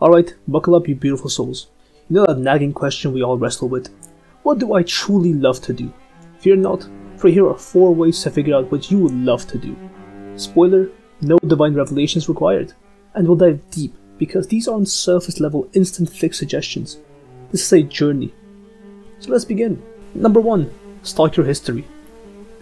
Alright, buckle up, you beautiful souls. You know that nagging question we all wrestle with. What do I truly love to do? Fear not, for here are 4 ways to figure out what you would love to do. Spoiler, no divine revelations required. And we'll dive deep, because these aren't surface level instant fix suggestions. This is a journey. So let's begin. Number 1. Stalk your history.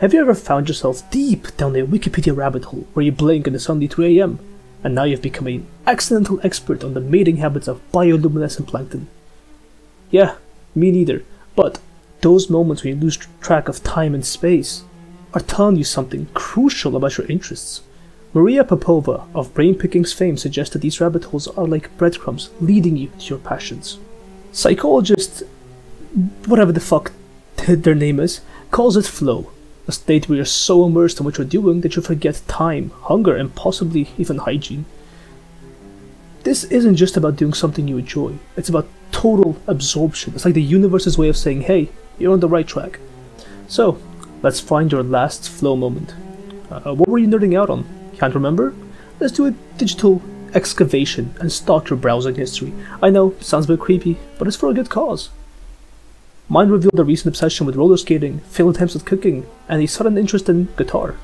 Have you ever found yourself deep down a Wikipedia rabbit hole where you blink and it's suddenly 3 AM? And now you've become an accidental expert on the mating habits of bioluminescent plankton. Yeah, me neither, but those moments when you lose track of time and space are telling you something crucial about your interests. Maria Popova of Brainpickings fame suggests that these rabbit holes are like breadcrumbs leading you to your passions. Psychologist, whatever the fuck their name is, calls it flow, a state where you're so immersed in what you're doing that you forget time, hunger, and possibly even hygiene. This isn't just about doing something you enjoy, it's about total absorption. It's like the universe's way of saying, hey, you're on the right track. So, let's find your last flow moment. What were you nerding out on? Can't remember? Let's do a digital excavation and stalk your browsing history. I know, sounds a bit creepy, but it's for a good cause. Mine revealed a recent obsession with roller skating, failed attempts at cooking, and a sudden interest in guitar.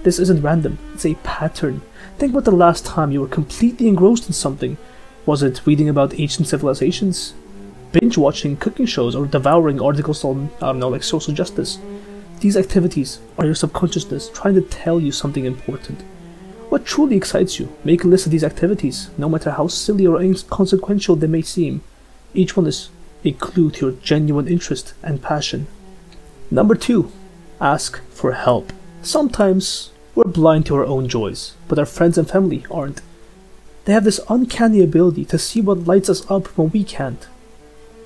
This isn't random, it's a pattern. Think about the last time you were completely engrossed in something. Was it reading about ancient civilizations? Binge watching cooking shows or devouring articles on, like social justice? These activities are your subconsciousness trying to tell you something important. What truly excites you? Make a list of these activities, no matter how silly or inconsequential they may seem. Each one is a clue to your genuine interest and passion. Number 2. Ask for help. Sometimes we're blind to our own joys, but our friends and family aren't. They have this uncanny ability to see what lights us up when we can't.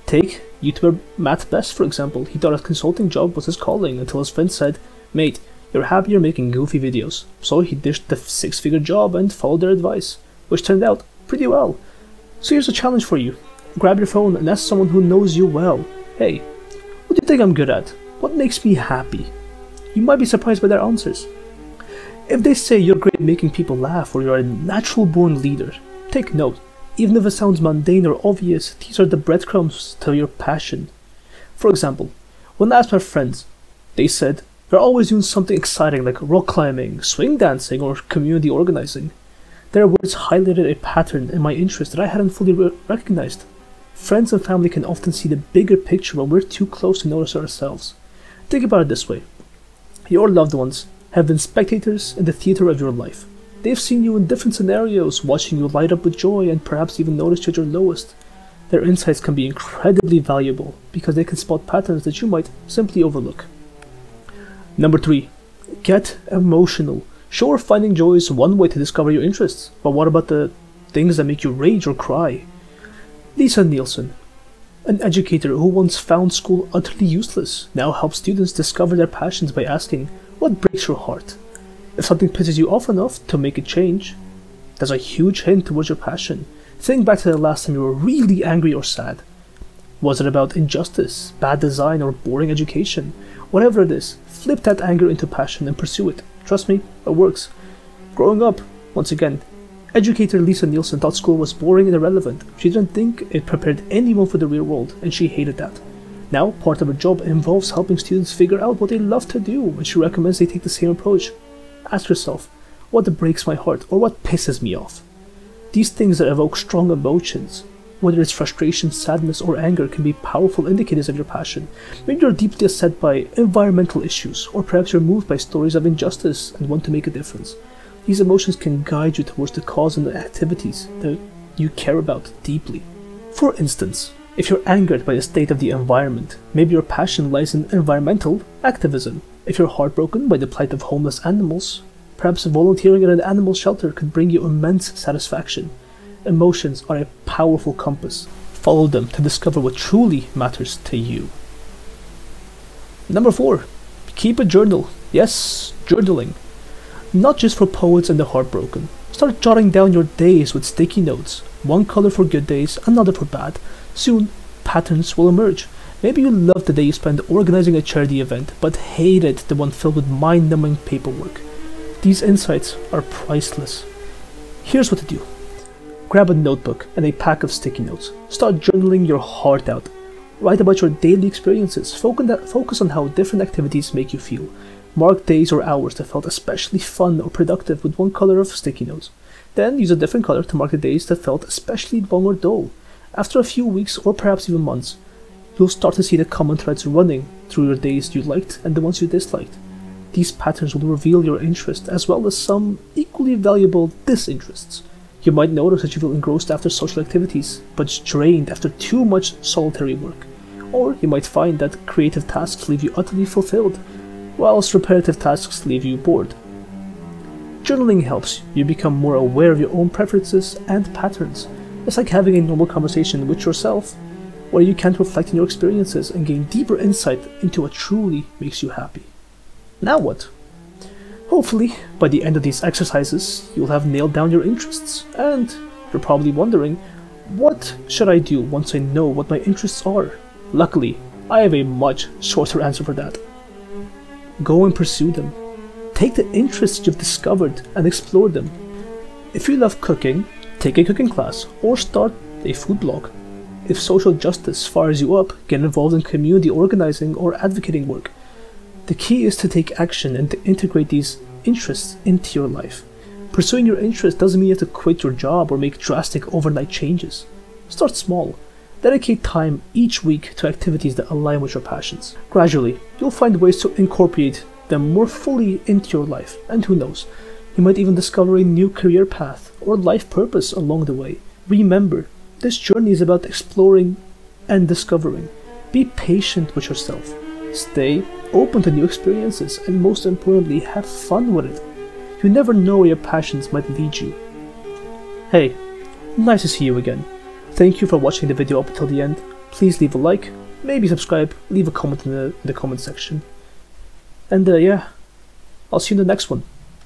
Take YouTuber Matt Best, for example. He thought his consulting job was his calling until his friend said, "Mate, you're happier making goofy videos." So he dished the 6-figure job and followed their advice, which turned out pretty well. So here's a challenge for you. Grab your phone and ask someone who knows you well, "Hey, what do you think I'm good at? What makes me happy?" You might be surprised by their answers. If they say you're great at making people laugh or you're a natural born leader, take note. Even if it sounds mundane or obvious, these are the breadcrumbs to your passion. For example, when I asked my friends, they said they're always doing something exciting like rock climbing, swing dancing, or community organizing. Their words highlighted a pattern in my interest that I hadn't fully recognized. Friends and family can often see the bigger picture when we're too close to notice ourselves. Think about it this way. Your loved ones have been spectators in the theater of your life. They've seen you in different scenarios, watching you light up with joy and perhaps even noticed you at your lowest. Their insights can be incredibly valuable because they can spot patterns that you might simply overlook. Number 3. Get emotional. Sure, finding joy is one way to discover your interests, but what about the things that make you rage or cry? Lisa Nielsen, an educator who once found school utterly useless, now helps students discover their passions by asking, "What breaks your heart?" If something pisses you off enough to make a change, that's a huge hint towards your passion. Think back to the last time you were really angry or sad. Was it about injustice, bad design, or boring education? Whatever it is, flip that anger into passion and pursue it. Trust me, it works. Growing up, once again, educator Lisa Nielsen thought school was boring and irrelevant. She didn't think it prepared anyone for the real world, and she hated that. Now, part of her job involves helping students figure out what they love to do, and she recommends they take the same approach. Ask yourself, what breaks my heart, or what pisses me off? These things that evoke strong emotions, whether it's frustration, sadness, or anger, can be powerful indicators of your passion. Maybe you're deeply upset by environmental issues, or perhaps you're moved by stories of injustice and want to make a difference. These emotions can guide you towards the cause and the activities that you care about deeply. For instance, if you're angered by the state of the environment, maybe your passion lies in environmental activism. If you're heartbroken by the plight of homeless animals, perhaps volunteering at an animal shelter could bring you immense satisfaction. Emotions are a powerful compass. Follow them to discover what truly matters to you. Number 4. Keep a journal. Yes, journaling. Not just for poets and the heartbroken. Start jotting down your days with sticky notes. One color for good days, another for bad. Soon, patterns will emerge. Maybe you loved the day you spent organizing a charity event, but hated the one filled with mind-numbing paperwork. These insights are priceless. Here's what to do. Grab a notebook and a pack of sticky notes. Start journaling your heart out. Write about your daily experiences. Focus on how different activities make you feel. Mark days or hours that felt especially fun or productive with one color of sticky notes. Then use a different color to mark the days that felt especially long or dull. After a few weeks or perhaps even months, you'll start to see the common threads running through your days you liked and the ones you disliked. These patterns will reveal your interest as well as some equally valuable disinterests. You might notice that you feel engrossed after social activities, but drained after too much solitary work. Or you might find that creative tasks leave you utterly fulfilled, whilst repetitive tasks leave you bored. Journaling helps you become more aware of your own preferences and patterns. It's like having a normal conversation with yourself, where you can reflect on your experiences and gain deeper insight into what truly makes you happy. Now what? Hopefully, by the end of these exercises, you'll have nailed down your interests, and you're probably wondering, what should I do once I know what my interests are? Luckily, I have a much shorter answer for that. Go and pursue them. Take the interests you've discovered and explore them. If you love cooking, take a cooking class or start a food blog. If social justice fires you up, get involved in community organizing or advocating work. The key is to take action and to integrate these interests into your life. Pursuing your interests doesn't mean you have to quit your job or make drastic overnight changes. Start small. Dedicate time each week to activities that align with your passions. Gradually, you'll find ways to incorporate them more fully into your life, and who knows, you might even discover a new career path or life purpose along the way. Remember, this journey is about exploring and discovering. Be patient with yourself. Stay open to new experiences, and most importantly, have fun with it. You never know where your passions might lead you. Hey, nice to see you again. Thank you for watching the video up until the end. Please leave a like, maybe subscribe, leave a comment in the comment section. And yeah, I'll see you in the next one.